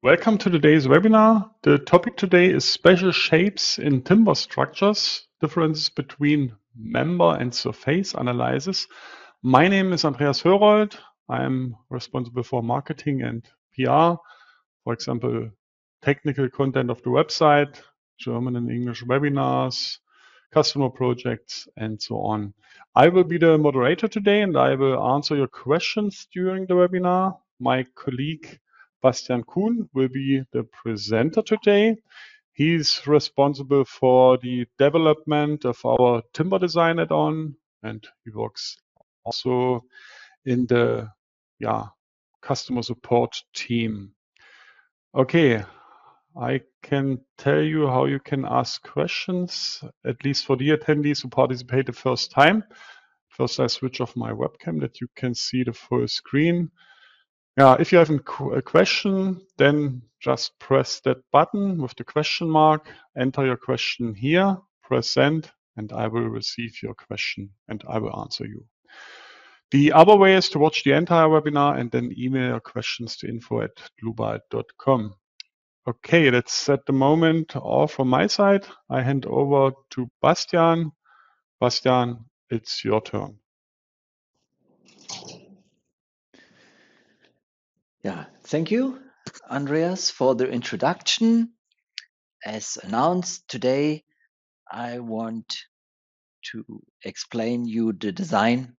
Welcome to today's webinar. The topic today is special shapes in timber structures, differences between member and surface analysis. My name is Andreas Hörold. I'm responsible for marketing and PR, for example, technical content of the website, German and English webinars, customer projects, and so on. I will be the moderator today and I will answer your questions during the webinar. My colleague Bastian Kuhn will be the presenter today. He's responsible for the development of our timber design add-on, and he works also in the customer support team. Okay, I can tell you how you can ask questions, at least for the attendees who participate the first time. First, I switch off my webcam that you can see the full screen. If you have a question, then just press that button with the question mark, enter your question here, press send, and I will receive your question and I will answer you. The other way is to watch the entire webinar and then email your questions to info@dlubal.com. Okay, that's at the moment all from my side. I hand over to Bastian. Bastian, it's your turn. Yeah, thank you, Andreas, for the introduction. As announced today, I want to explain you the design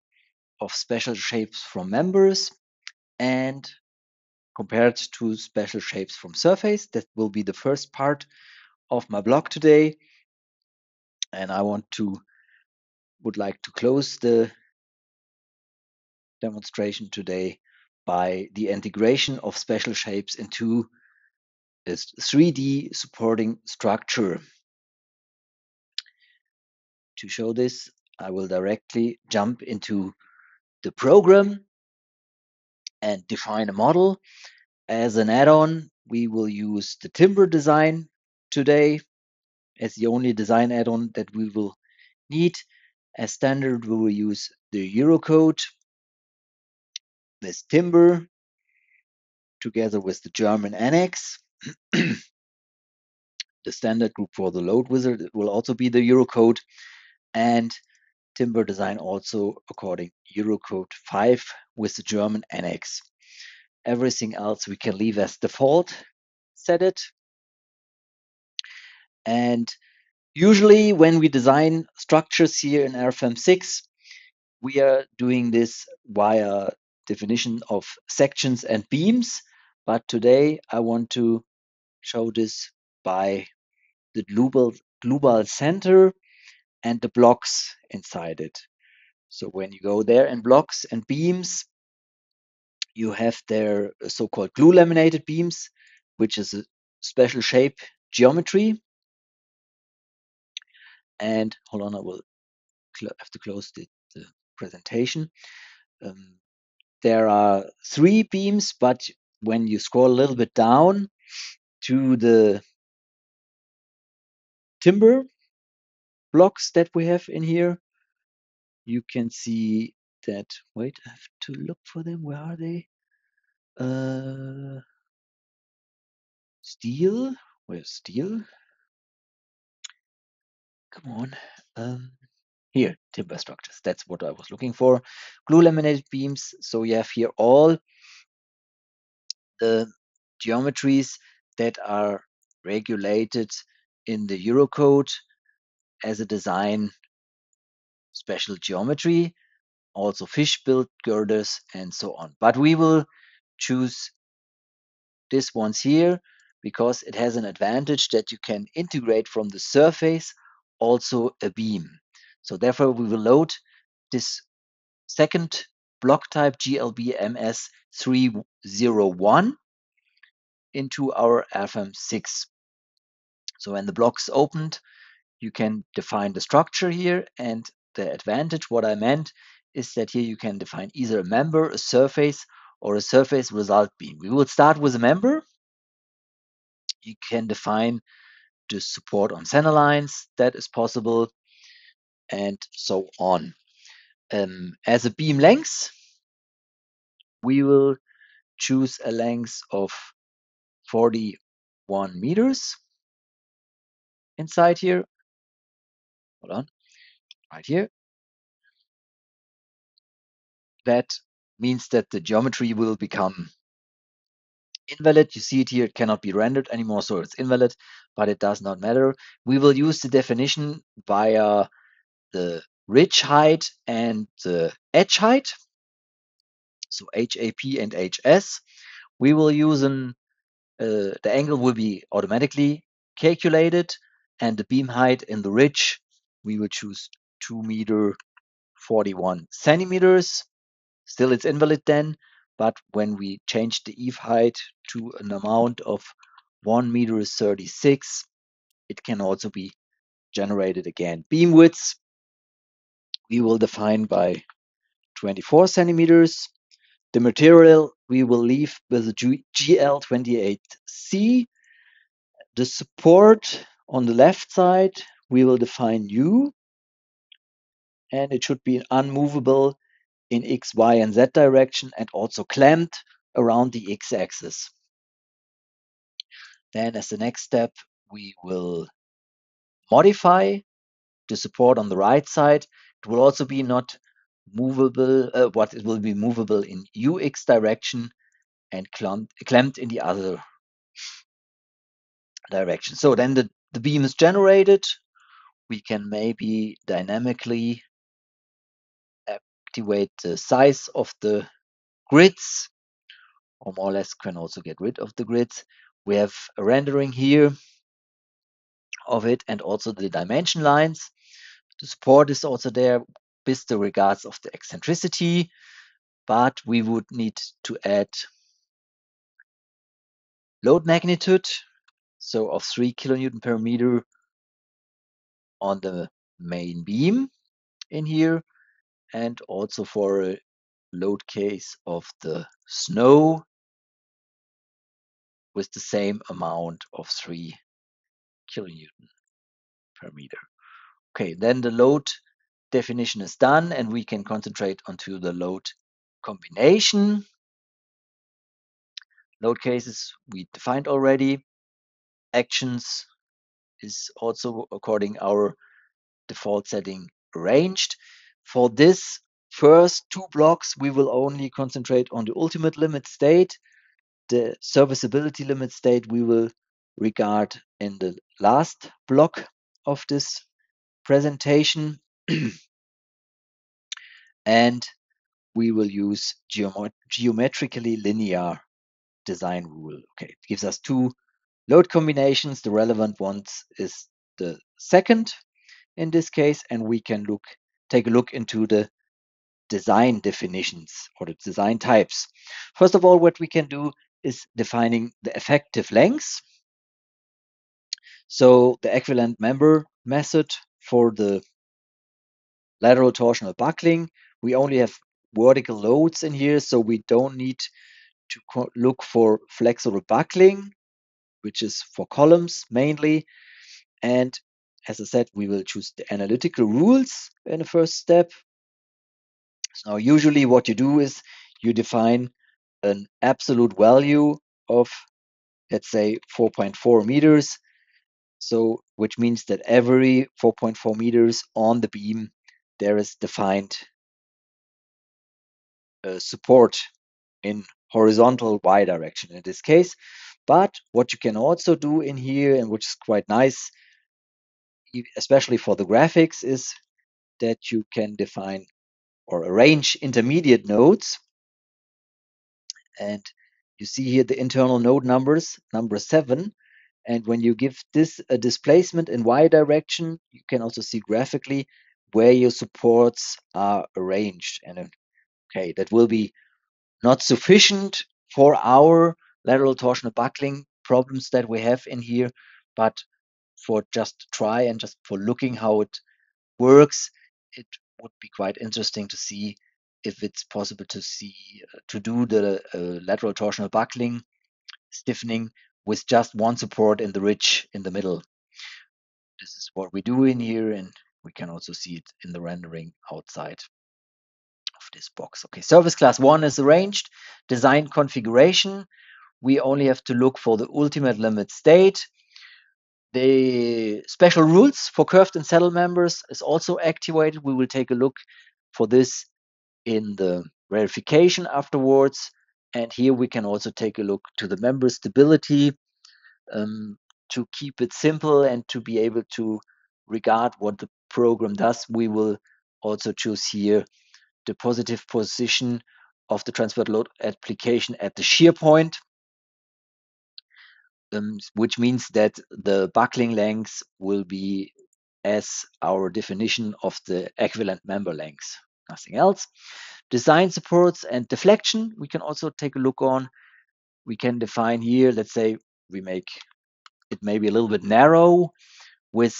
of special shapes from members and compared to special shapes from surface. That will be the first part of my blog today. And I would like to close the demonstration today by the integration of special shapes into a 3D supporting structure. To show this, I will directly jump into the program and define a model. As an add-on, we will use the timber design today as the only design add-on that we will need. As standard, we will use the Eurocode, this timber, together with the German annex. The standard group for the load wizard will also be the Eurocode, and timber design also according Eurocode 5 with the German annex. Everything else we can leave as default, set it. And usually when we design structures here in RFM 6, we are doing this via definition of sections and beams. But today I want to show this by the Dlubal center and the blocks inside it. So when you go there in blocks and beams, you have their so-called glue laminated beams, which is a special shape geometry. And hold on, I will have to close the presentation. There are 3 beams, but when you scroll a little bit down to the timber blocks that we have in here, you can see that, wait, I have to look for them. Where are they? Steel, where's steel? Come on. Here, timber structures. That's what I was looking for. Glue laminated beams. So you have here all the geometries that are regulated in the Eurocode as a design special geometry, also fish build girders and so on. But we will choose this ones here because it has an advantage that you can integrate from the surface also a beam. So therefore we will load this second block type GLB MS 301 into our RFM 6. So when the block is opened, you can define the structure here, and the advantage, what I meant, is that here you can define either a member, a surface, or a surface result beam. We will start with a member. You can define the support on center lines, that is possible, and so on. As a beam length, we will choose a length of 41 meters inside here. Hold on, right here. That means that the geometry will become invalid. You see it here, it cannot be rendered anymore, so it's invalid, but it does not matter. We will use the definition via the ridge height and the edge height, so HAP and HS. We will use the angle will be automatically calculated, and the beam height in the ridge, we will choose 2 meter 41 centimeters. Still it's invalid then, but when we change the eve height to an amount of 1 meter 36, it can also be generated again. Beam width we will define by 24 centimeters. The material we will leave with the GL28C. The support on the left side we will define U, and it should be unmovable in X, Y, and Z direction, and also clamped around the X axis. Then as the next step, we will modify the support on the right side. It will also be not movable, it will be movable in UX direction and clamped in the other direction. So then the beam is generated. We can maybe dynamically activate the size of the grids, or more or less can also get rid of the grids. We have a rendering here of it, and also the dimension lines. The support is also there with the regards of the eccentricity, but we would need to add load magnitude, so of 3 kilonewton per meter on the main beam in here, and also for a load case of the snow with the same amount of 3 kilonewton per meter. Okay, then the load definition is done, and we can concentrate onto the load combination. Load cases we defined already. Actions is also according our default setting arranged. For this first two blocks, we will only concentrate on the ultimate limit state. The serviceability limit state we will regard in the last block of this presentation. And we will use geometrically linear design rule. Okay, it gives us two load combinations. The relevant ones is the second in this case, and we can take a look into the design definitions or the design types. First of all, what we can do is defining the effective lengths. So the equivalent member method for the lateral torsional buckling, we only have vertical loads in here, so we don't need to look for flexible buckling, which is for columns mainly. And as I said, we will choose the analytical rules in the first step. So usually what you do is you define an absolute value of, let's say, 4.4 meters. So which means that every 4.4 meters on the beam, there is defined support in horizontal Y direction in this case. But what you can also do in here, and which is quite nice, especially for the graphics, is that you can define or arrange intermediate nodes. And you see here the internal node numbers, number 7. And when you give this a displacement in Y direction, you can also see graphically where your supports are arranged. And okay, that will be not sufficient for our lateral torsional buckling problems that we have in here, but for just try and just for looking how it works, it would be quite interesting to see if it's possible to do the lateral torsional buckling stiffening with just one support in the ridge in the middle. This is what we do in here, and we can also see it in the rendering outside of this box. Okay, service class 1 is arranged. Design configuration. we only have to look for the ultimate limit state. The special rules for curved and saddle members is also activated. We will take a look for this in the verification afterwards. And here we can also take a look to the member stability to keep it simple and to be able to regard what the program does. We will also choose here the positive position of the transferred load application at the shear point, which means that the buckling length will be as our definition of the equivalent member length, nothing else. Design supports and deflection, we can also take a look on. We can define here, let's say we make it maybe a little bit narrow with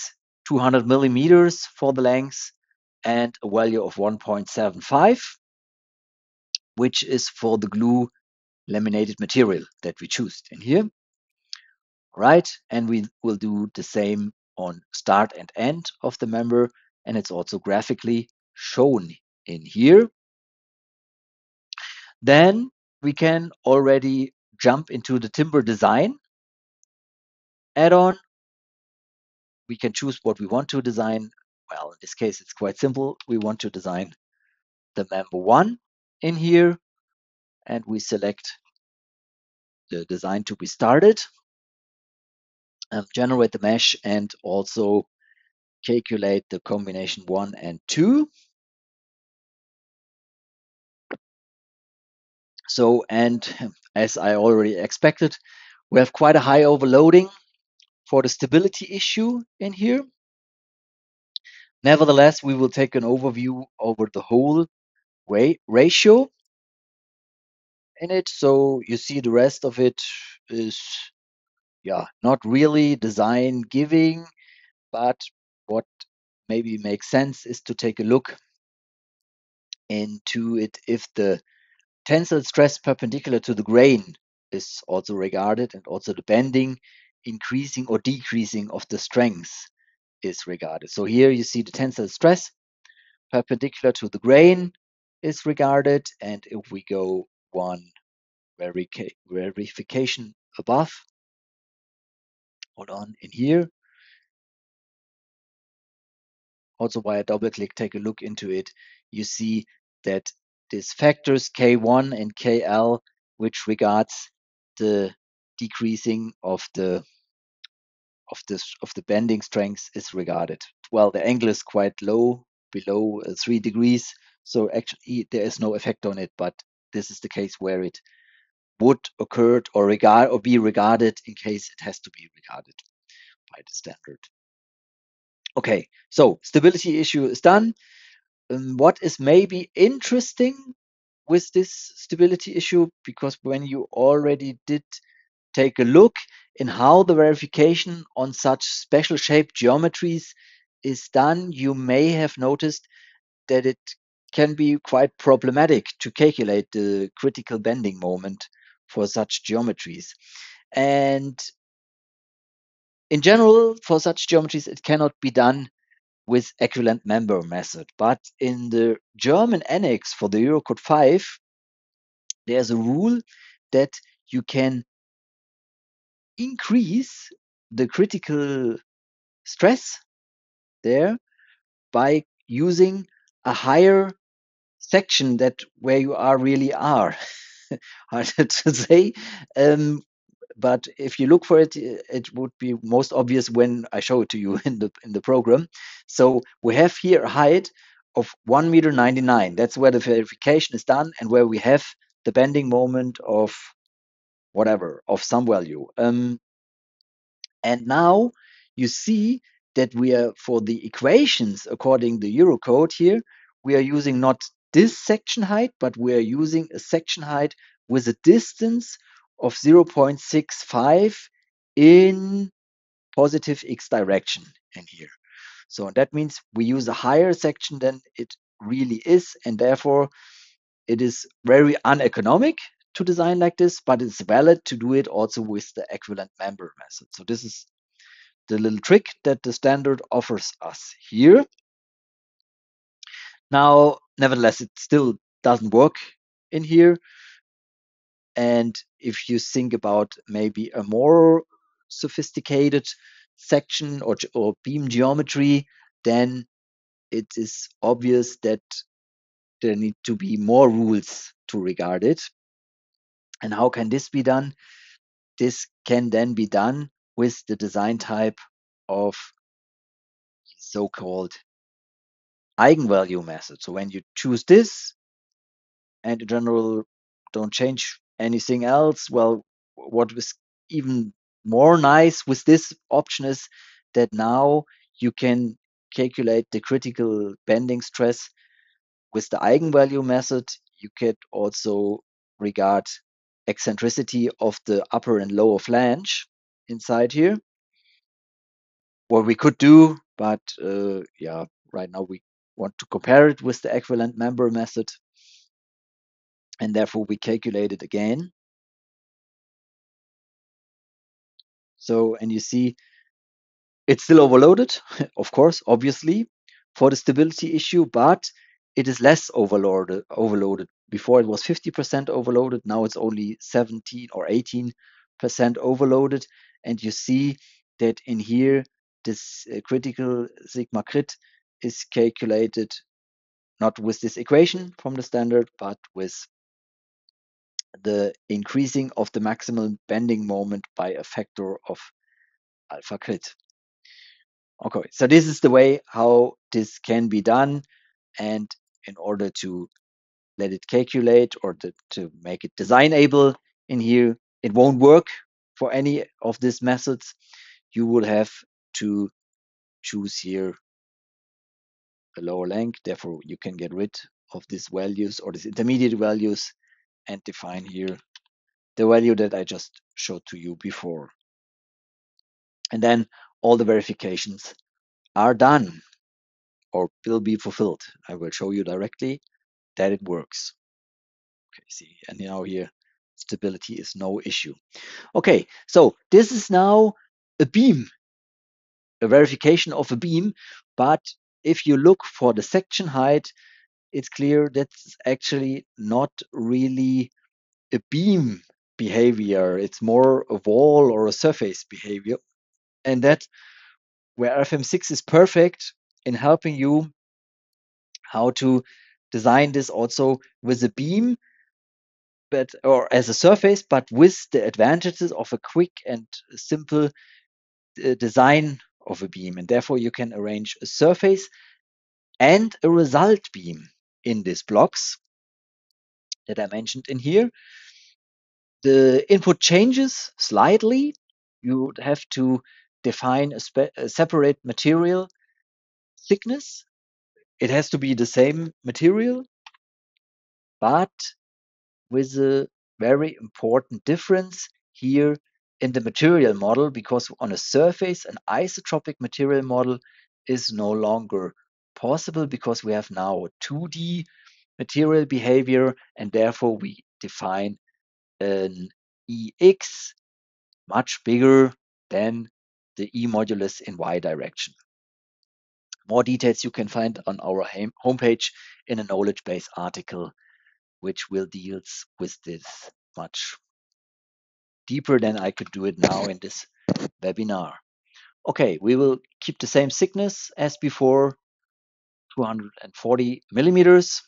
200 millimeters for the length and a value of 1.75, which is for the glue laminated material that we choose in here. Right, and we will do the same on start and end of the member, and it's also graphically shown in here. Then we can already jump into the timber design add-on. We can choose what we want to design. Well, in this case, it's quite simple. We want to design the member 1 in here, and we select the design to be started, generate the mesh, and also calculate the combination 1 and 2. So, and as I already expected, we have quite a high overloading for the stability issue in here. Nevertheless, we will take an overview over the whole ratio in it. So you see the rest of it is, yeah, not really design giving, but what maybe makes sense is to take a look into it if the tensile stress perpendicular to the grain is also regarded, and also the bending increasing or decreasing of the strength is regarded. So here you see the tensile stress perpendicular to the grain is regarded, and if we go one verification above, hold on, in here, also by a double click, take a look into it, you see that these factors K1 and KL, which regards the decreasing of the bending strength, is regarded. Well, the angle is quite low, below 3 degrees, so actually there is no effect on it, but this is the case where it would occur or be regarded in case it has to be regarded by the standard. Okay, so stability issue is done. What is maybe interesting with this stability issue, because when you already did take a look in how the verification on such special shaped geometries is done, you may have noticed that it can be quite problematic to calculate the critical bending moment for such geometries. And in general, for such geometries, it cannot be done with equivalent member method. But in the German annex for the Eurocode 5, there's a rule that you can increase the critical stress there by using a higher section that where you really are. Hard to say. But if you look for it, it would be most obvious when I show it to you in the program. So we have here a height of 1.99 meters. That's where the verification is done and where we have the bending moment of whatever, of some value. And now you see that we are, for the equations according to the Eurocode here, we are using not this section height, but we are using a section height with a distance of 0.65 in positive x direction in here. So that means we use a higher section than it really is, and therefore it is very uneconomic to design like this, but it's valid to do it also with the equivalent member method. So this is the little trick that the standard offers us here. Now, nevertheless, it still doesn't work in here. And if you think about maybe a more sophisticated section or beam geometry, then it is obvious that there need to be more rules to regard it. And how can this be done? This can then be done with the design type of so-called eigenvalue method. So when you choose this and in general don't change anything else, well, what was even more nice with this option is that now you can calculate the critical bending stress with the eigenvalue method. You could also regard eccentricity of the upper and lower flange inside here. What we could do, but yeah, right now we want to compare it with the equivalent member method, and therefore we calculate it again. So, and you see it's still overloaded, of course, obviously, for the stability issue, but it is less overloaded. Before it was 50% overloaded, now it's only 17 or 18% overloaded. And you see that in here, this critical sigma crit is calculated not with this equation from the standard, but with the increasing of the maximum bending moment by a factor of alpha crit. Okay, so this is the way how this can be done. And in order to let it calculate or to make it designable in here, it won't work for any of these methods. You will have to choose here a lower length. Therefore, you can get rid of these values or these intermediate values and define here the value that I just showed to you before. And then all the verifications are done or will be fulfilled. I will show you directly that it works. Okay, see, and now here stability is no issue. Okay, so this is now a beam, a verification of a beam, but if you look for the section height, it's clear that's actually not really a beam behavior. It's more a wall or a surface behavior. And that where FM6 is perfect in helping you how to design this also with a beam, but or as a surface, but with the advantages of a quick and simple design of a beam. And therefore you can arrange a surface and a result beam in these blocks that I mentioned in here. The input changes slightly. You would have to define a separate material thickness. It has to be the same material, but with a very important difference here in the material model, because on a surface, an isotropic material model is no longer possible because we have now a 2D material behavior, and therefore we define an EX much bigger than the E modulus in Y direction. More details you can find on our homepage in a knowledge base article, which will deals with this much deeper than I could do it now in this webinar. Okay, we will keep the same thickness as before, 240 millimeters,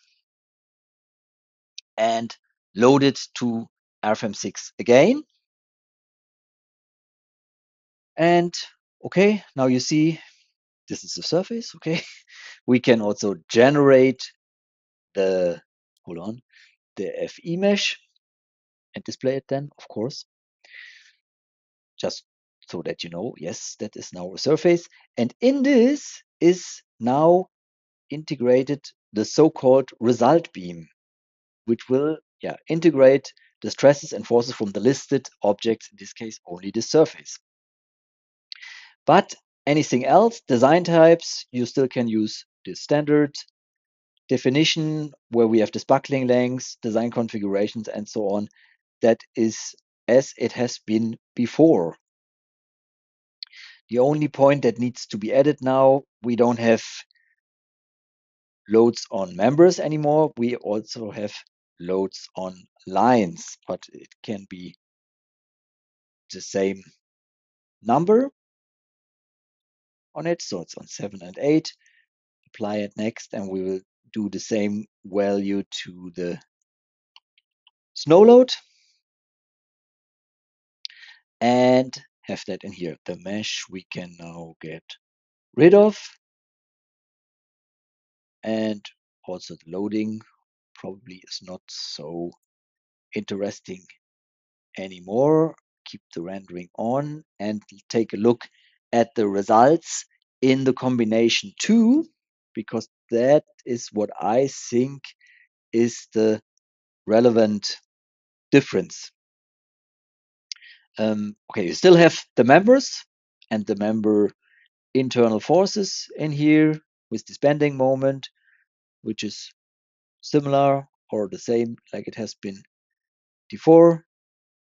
and load it to RFM6 again. And okay, now you see this is the surface. Okay, we can also generate the the FE mesh and display it then, of course, just so that you know, yes, that is now a surface. And in this is now integrated the so-called result beam, which will integrate the stresses and forces from the listed objects, in this case only the surface. But anything else, design types, you still can use the standard definition where we have this buckling lengths, design configurations, and so on. That is as it has been before. The only point that needs to be added now, we don't have loads on members anymore. We also have loads on lines, but it can be the same number on it, so it's on 7 and 8. Apply it next, and we will do the same value to the snow load and have that in here. The mesh we can now get rid of, and also the loading probably is not so interesting anymore. Keep the rendering on and take a look at the results in the combination 2, because that is what I think is the relevant difference. Okay, you still have the members and the member internal forces in here with this bending moment, which is similar or the same like it has been before.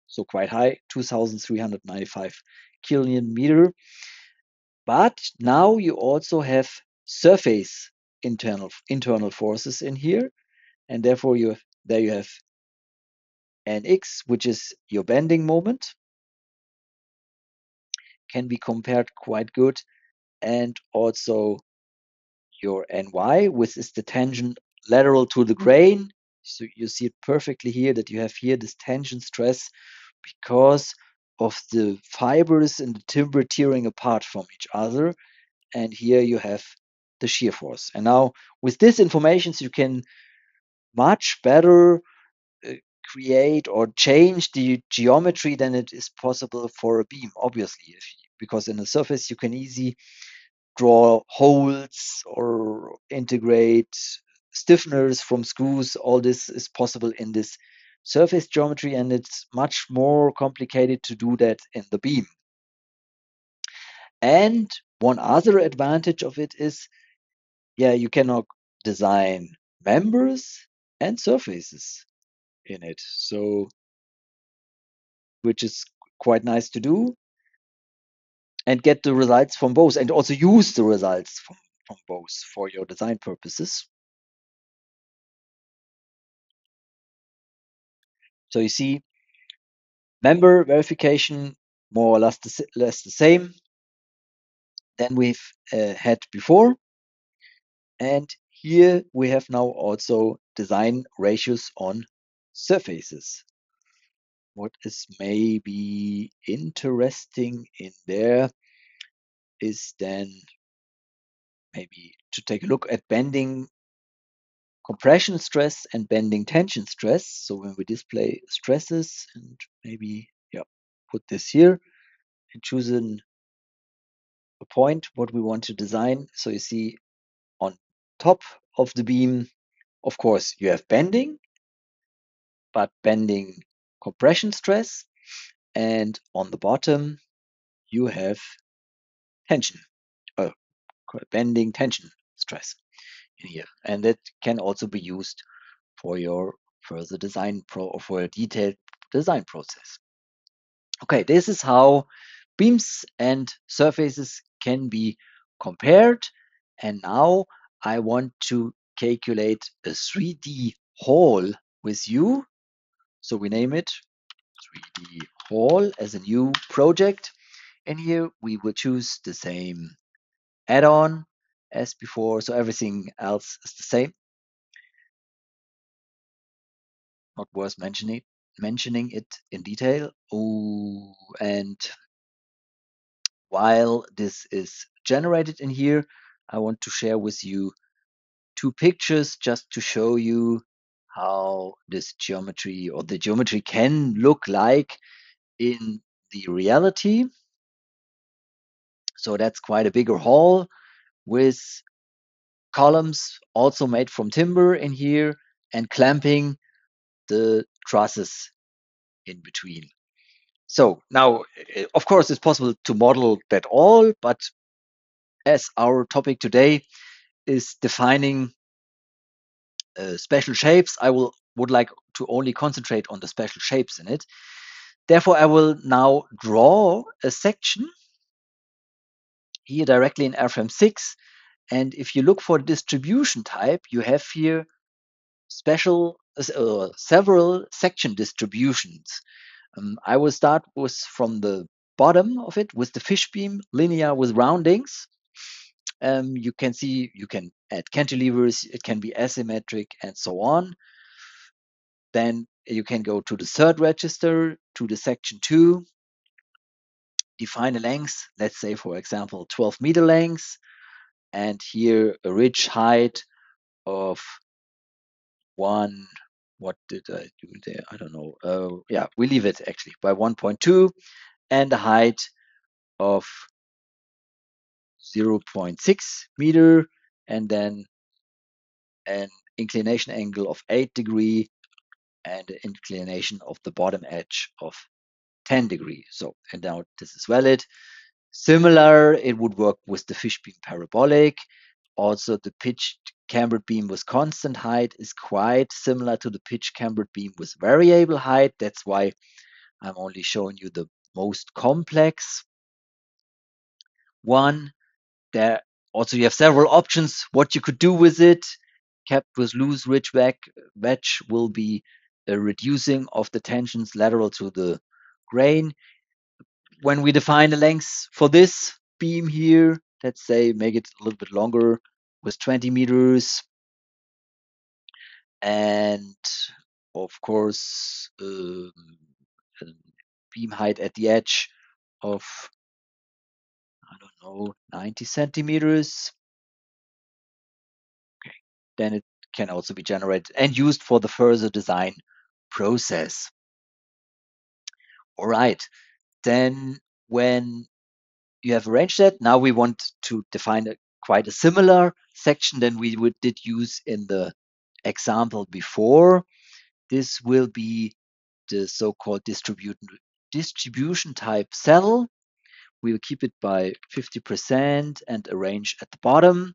So quite high, 2,395 kilonewton. But now you also have surface internal forces in here, and therefore you have Nx, which is your bending moment, can be compared quite good, and also your Ny, which is the tension lateral to the grain. So you see it perfectly here that you have here this tension stress because of the fibers in the timber tearing apart from each other. And here you have the shear force. And now with this information, you can much better create or change the geometry than it is possible for a beam, obviously, because in a surface you can easily draw holes or integrate stiffeners from screws. All this is possible in this surface geometry, and it's much more complicated to do that in the beam. And one other advantage of it is, you cannot design members and surfaces in it, so which is quite nice to do, and get the results from both, and also use the results from both for your design purposes. So you see, member verification more or less the same than we've had before. And here we have now also design ratios on surfaces. What is maybe interesting in there is then maybe to take a look at bending compression stress and bending tension stress. So when we display stresses, and maybe put this here and choose a point what we want to design. So you see on top of the beam, of course, you have bending, but bending compression stress, and on the bottom you have tension, bending tension stress in here, and that can also be used for your further design or for a detailed design process. Okay, this is how beams and surfaces can be compared. And now I want to calculate a 3D hall with you. So we name it 3D hall as a new project. And here we will choose the same add-on as before. So everything else is the same. Not worth mentioning it in detail. Oh, and while this is generated in here, I want to share with you 2 pictures just to show you how this geometry or the geometry can look like in the reality. So that's quite a bigger hall with columns also made from timber in here and clamping the trusses in between. So now, of course, it's possible to model that all, but as our topic today is defining special shapes, I would like to only concentrate on the special shapes in it. Therefore, I will now draw a section here directly in Airframe 6. And if you look for distribution type, you have here several section distributions. I will start from the bottom of it with the fish beam, linear with roundings. You can see you can add cantilevers, it can be asymmetric and so on. Then you can go to the third register, to the section 2, define a length, let's say for example 12-meter length, and here a ridge height of one, what did I do there? I don't know. Yeah, we leave it actually by 1.2, and a height of 0.6 meter, and then an inclination angle of 8 degree and an inclination of the bottom edge of 10 degree. So, and now this is valid. Similar, it would work with the fish beam parabolic. Also, the pitched cambered beam with constant height is quite similar to the pitched cambered beam with variable height. That's why I'm only showing you the most complex one. There also you have several options what you could do with it. Capped with loose ridge wedge will be a reducing of the tensions lateral to the grain. When we define the length for this beam here, let's say make it a little bit longer with 20 meters, and of course beam height at the edge of, I don't know, 90 centimeters. Okay, then it can also be generated and used for the further design process. All right, then when you have arranged that, now we want to define quite a similar section than we did use in the example before. This will be the so-called distribution type cell. We will keep it by 50% and arrange at the bottom.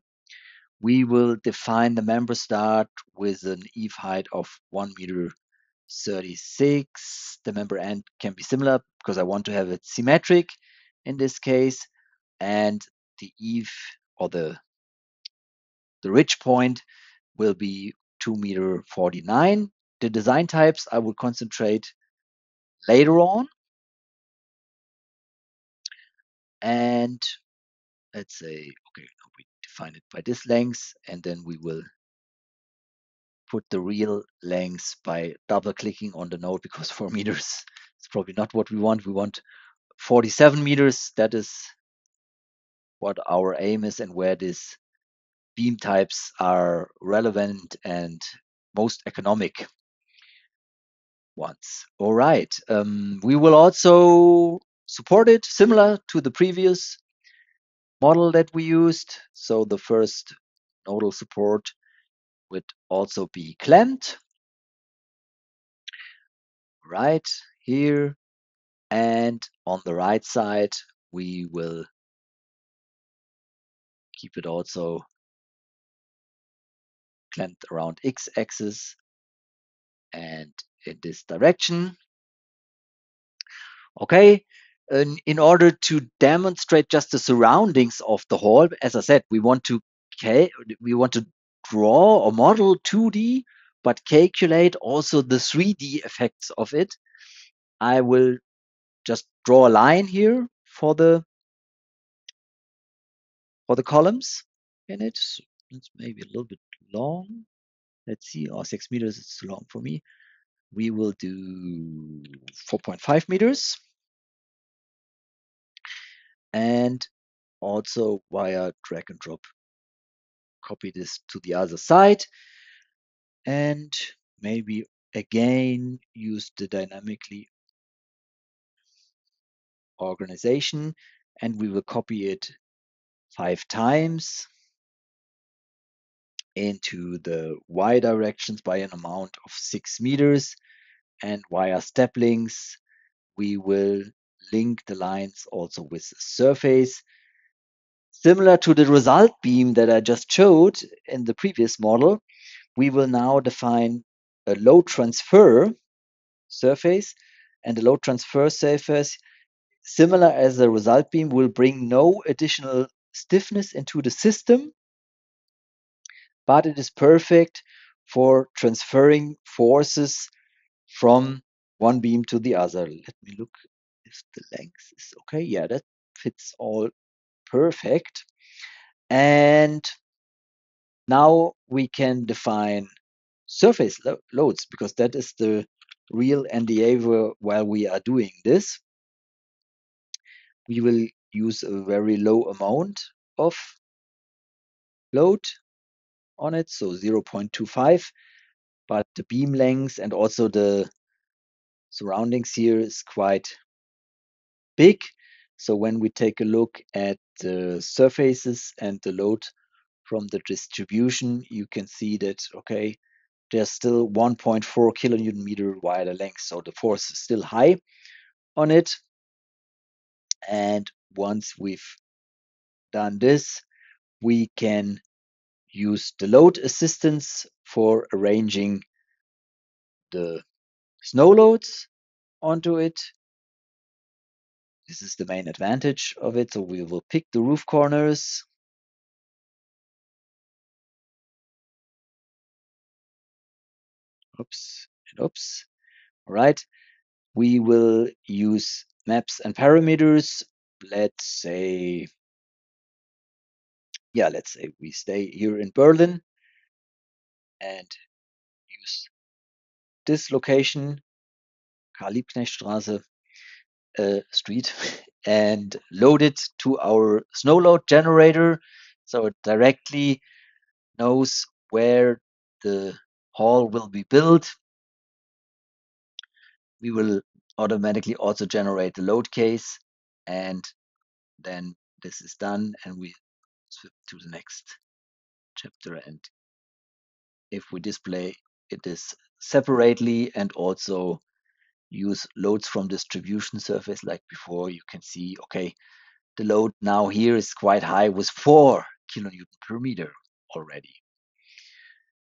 We will define the member start with an eave height of 1 meter 36. The member end can be similar because I want to have it symmetric in this case. And the eave or the ridge point will be 2 meter 49. The design types I will concentrate later on. And let's say, okay, we define it by this length, and then we will put the real length by double clicking on the node, because 4 meters is probably not what we want. We want 47 meters. That is what our aim is and where these beam types are relevant and most economic ones. All right. We will also support it similar to the previous model that we used. So the first nodal support would also be clamped right here, and on the right side we will keep it also clamped around x-axis and in this direction. Okay, in order to demonstrate just the surroundings of the hall, as I said, we want to draw or model 2D, but calculate also the 3D effects of it. I will just draw a line here for the columns in it. It's maybe a little bit long. Let's see. Oh, 6 meters is too long for me. We will do 4.5 meters. And also via drag and drop, copy this to the other side, and maybe again use the dynamically organization, and we will copy it 5 times into the y directions by an amount of 6 meters, and via step links we will link the lines also with the surface. Similar to the result beam that I just showed in the previous model, we will now define a load transfer surface, and the load transfer surface, similar as the result beam, will bring no additional stiffness into the system, but it is perfect for transferring forces from one beam to the other. Let me look if the length is okay. Yeah, that fits all perfect. And now we can define surface loads, because that is the real NDA while we are doing this. We will use a very low amount of load on it, so 0.25, but the beam length and also the surroundings here is quite big. So when we take a look at the surfaces and the load from the distribution, you can see that, okay, there's still 1.4 kilonewton meter wider length. So the force is still high on it. And once we've done this, we can use the load assistance for arranging the snow loads onto it. This is the main advantage of it. So we will pick the roof corners. Oops and oops. All right. We will use maps and parameters. Let's say we stay here in Berlin and use this location, Karl-Liebknecht-Straße street, and load it to our snow load generator, so it directly knows where the hall will be built. We will automatically also generate the load case, and then this is done, and we switch to the next chapter. And if we display it is separately and also use loads from distribution surface like before, you can see, okay, the load now here is quite high with 4 kilonewton per meter already.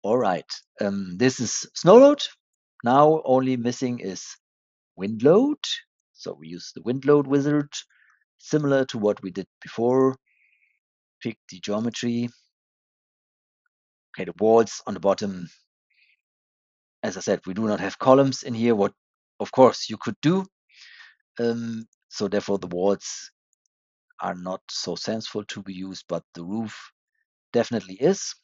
All right, this is snow load. Now only missing is wind load. So we use the wind load wizard, similar to what we did before. Pick the geometry. Okay, the walls on the bottom. As I said, we do not have columns in here, what of course you could do. So therefore the walls are not so sensible to be used, but the roof definitely is.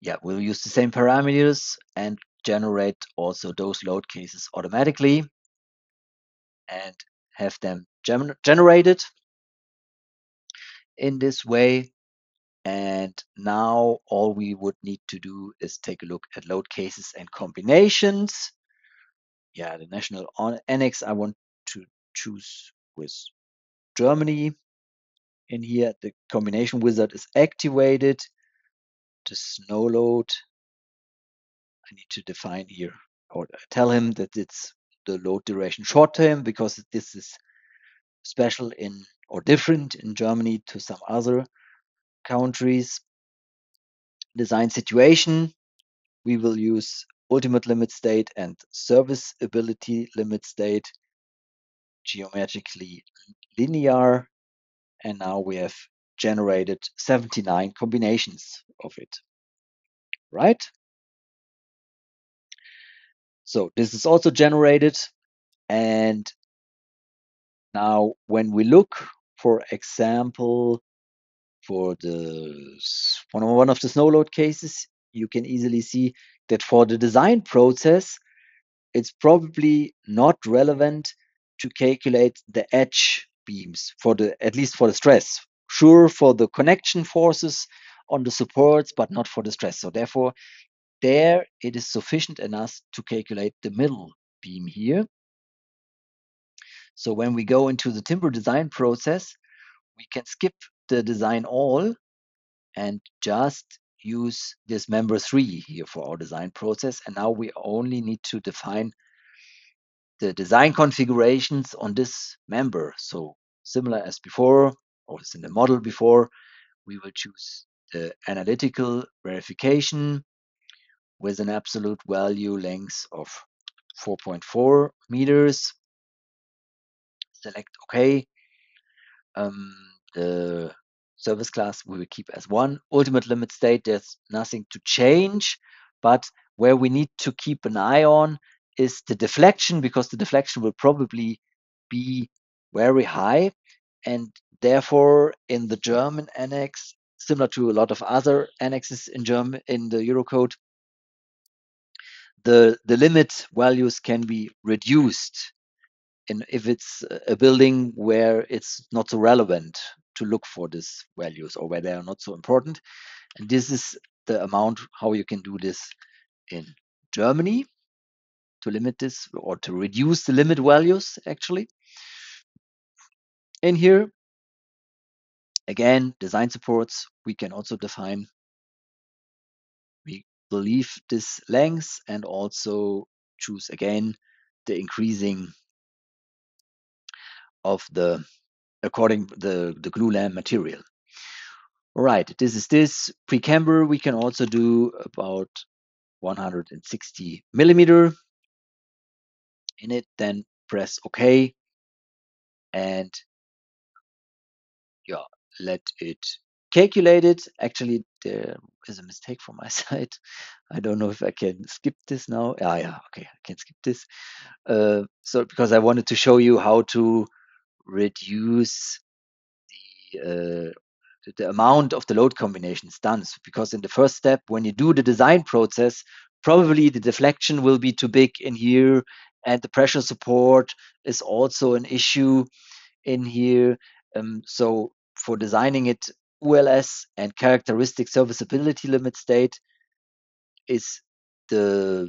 Yeah, we'll use the same parameters and generate also those load cases automatically and have them generated in this way. And now all we would need to do is take a look at load cases and combinations. Yeah, the national annex I want to choose with Germany. In here, the combination wizard is activated. The snow load, I need to define here or tell him that it's the load duration short term, because this is special in or different in Germany to some other countries. Design situation, we will use ultimate limit state and serviceability limit state, geometrically linear, and now we have generated 79 combinations of it, right? So this is also generated, and now when we look, for example, for the one of the snow load cases, you can easily see that for the design process, it's probably not relevant to calculate the edge beams for at least for the stress. Sure, for the connection forces on the supports, but not for the stress. So therefore, there it is sufficient enough to calculate the middle beam here. So when we go into the timber design process, we can skip the design all and just use this member 3 here for our design process. And now we only need to define the design configurations on this member. So similar as before, or as in the model before, we will choose the analytical verification with an absolute value length of 4.4 meters. Select OK. The service class we will keep as 1. Ultimate limit state, there's nothing to change, but where we need to keep an eye on is the deflection, because the deflection will probably be very high, and therefore in the German annex, similar to a lot of other annexes in German in the Eurocode, the limit values can be reduced. And if it's a building where it's not so relevant to look for these values, or where they are not so important. And this is the amount how you can do this in Germany, to limit this or to reduce the limit values actually. In here, again, design supports, we can also define, we believe this length, and also choose again the increasing of the according the glulam material. All right, this is this pre-camber. We can also do about 160 millimeter in it, then press OK, and yeah, let it calculate it. Actually, there is a mistake from my side. I don't know if I can skip this now. Yeah, okay, I can skip this. So because I wanted to show you how to reduce the amount of the load combinations done. So because in the first step, when you do the design process, probably the deflection will be too big in here, and the pressure support is also an issue in here. So for designing it, ULS and characteristic serviceability limit state is the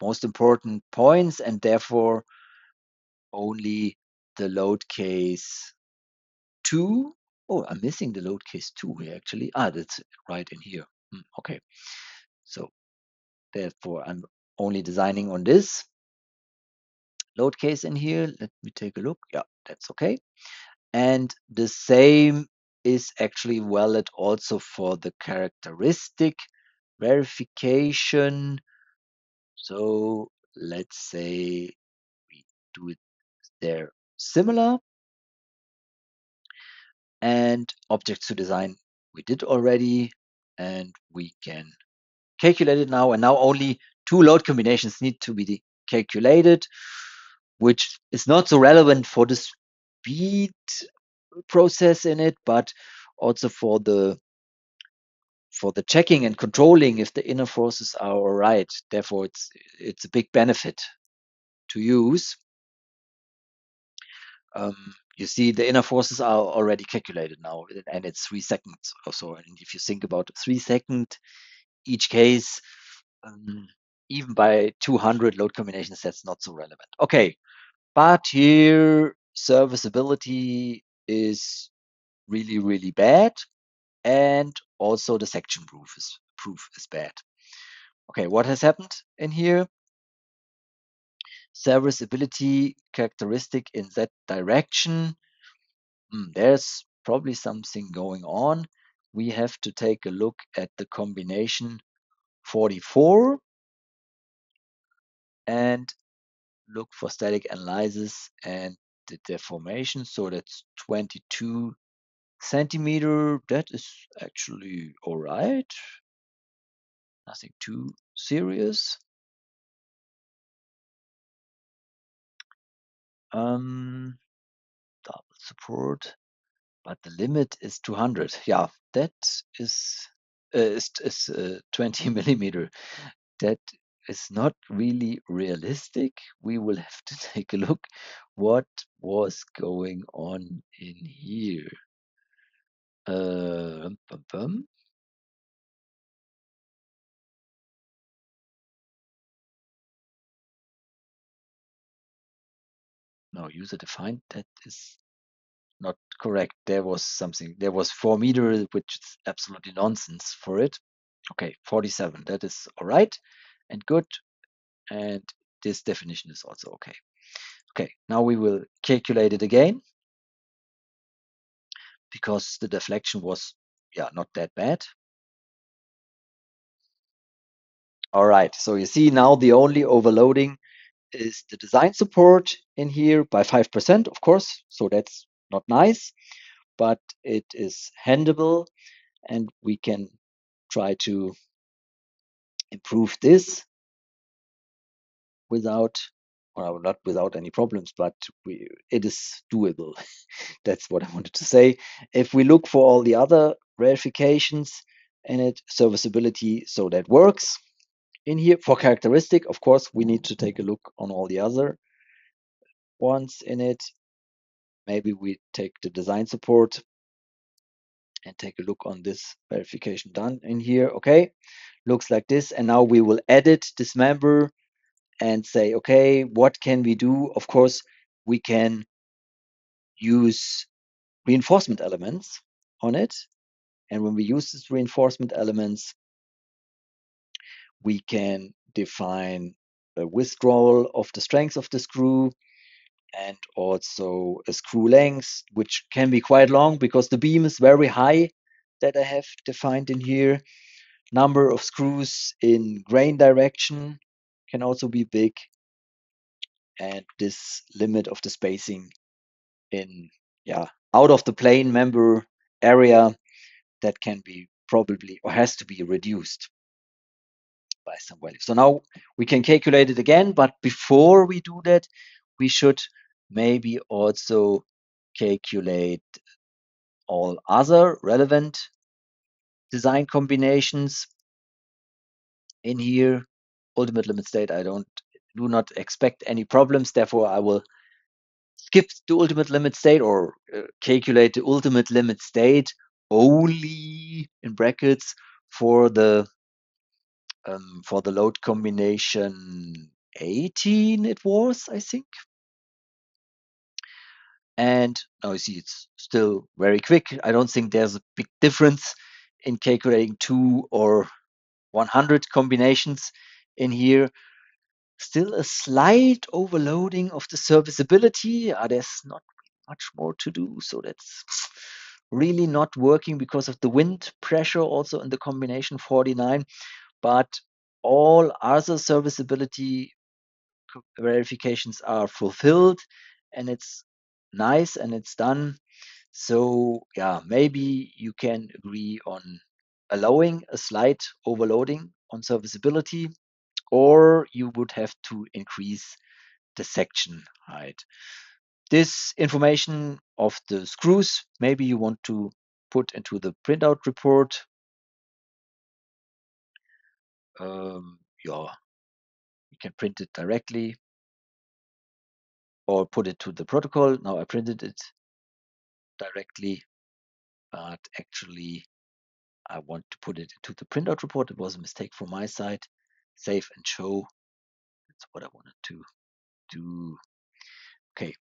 most important points, and therefore only the load case 2. Oh, I'm missing the load case 2 here actually. That's right in here. Okay, so therefore I'm only designing on this load case in here. Let me take a look. Yeah, that's okay. And the same is actually valid also for the characteristic verification. So let's say we do it there similar. And objects to design we did already, and we can calculate it now. And now only 2 load combinations need to be calculated, which is not so relevant for the speed process in it, but also for the checking and controlling if the inner forces are all right. Therefore, it's a big benefit to use. You see the inner forces are already calculated now, and it's 3 seconds or so. And if you think about 3 seconds each case, even by 200 load combinations, that's not so relevant. Okay, but here serviceability is really, really bad, and also the section proof is bad. Okay, what has happened in here? Serviceability characteristic in that direction. There's probably something going on. We have to take a look at the combination 44 and look for static analysis and the deformation. So that's 22 centimeter. That is actually all right. Nothing too serious. Double support, but the limit is 200. Yeah, that is 20 millimeter. That is not really realistic. We will have to take a look what was going on in here. No, user defined, that is not correct. There was something, there was 4 meter, which is absolutely nonsense for it. Okay, 47, that is all right and good. And this definition is also okay. Okay, now we will calculate it again, because the deflection was not that bad. All right, so you see now the only overloading is the design support in here by 5%, of course. So that's not nice, but it is handleable, and we can try to improve this. without, well, not without any problems, but it is doable. That's what I wanted to say. If we look for all the other verifications in it, serviceability, so that works. In here for characteristic, of course, we need to take a look on all the other ones in it. Maybe we take the design support and take a look on this verification done in here. Okay, looks like this. And now we will edit this member and say, okay, what can we do? Of course, we can use reinforcement elements on it. And when we use these reinforcement elements, we can define a withdrawal of the strength of the screw and also a screw length, which can be quite long because the beam is very high that I have defined in here. Number of screws in grain direction can also be big. And this limit of the spacing in out of the plane member area, that can be probably or has to be reduced by some value. So now we can calculate it again, but before we do that, we should maybe also calculate all other relevant design combinations in here. Ultimate limit state, I do not expect any problems, therefore I will skip the ultimate limit state or calculate the ultimate limit state only in brackets for the load combination 18 it was, I think. And now you see it's still very quick. I don't think there's a big difference in calculating 2 or 100 combinations in here. Still a slight overloading of the serviceability. There's not much more to do. So that's really not working because of the wind pressure also in the combination 49. But all other serviceability verifications are fulfilled and it's nice and it's done. So yeah, maybe you can agree on allowing a slight overloading on serviceability, or you would have to increase the section height. This information of the screws, maybe you want to put into the printout report. You can print it directly or put it to the protocol. Now I printed it directly, but actually I want to put it into the printout report. It was a mistake from my side. Save and show. That's what I wanted to do. Okay.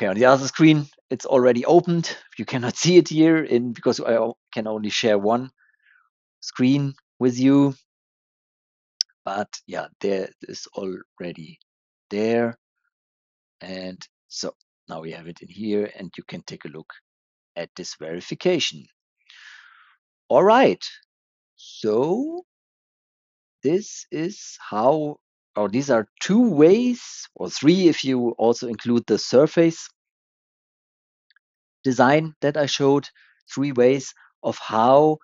On the other screen, it's already opened. You cannot see it here because I can only share one screen with you. But yeah, there is already there. And so now we have it in here and you can take a look at this verification. All right. So this is how, or these are 2 ways, or 3 if you also include the surface design that I showed, 3 ways of how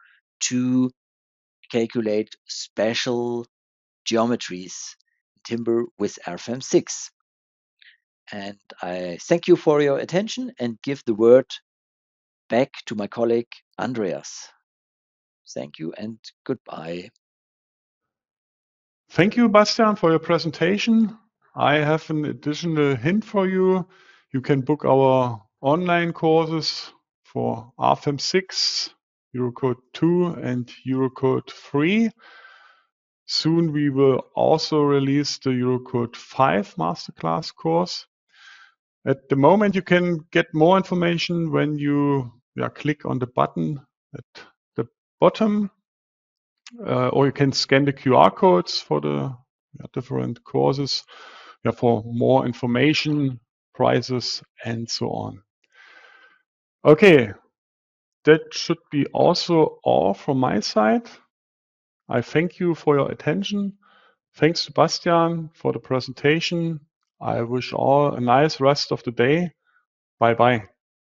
to calculate special geometries in timber with RFM 6. And I thank you for your attention and give the word back to my colleague Andreas. Thank you and goodbye. Thank you, Bastian, for your presentation. I have an additional hint for you. You can book our online courses for RFM 6, Eurocode 2 and Eurocode 3. Soon we will also release the Eurocode 5 masterclass course. At the moment, you can get more information when you click on the button at the bottom, or you can scan the QR codes for the different courses for more information, prices, and so on. Okay, that should be also all from my side. I thank you for your attention. Thanks to Bastian for the presentation. I wish all a nice rest of the day. Bye-bye.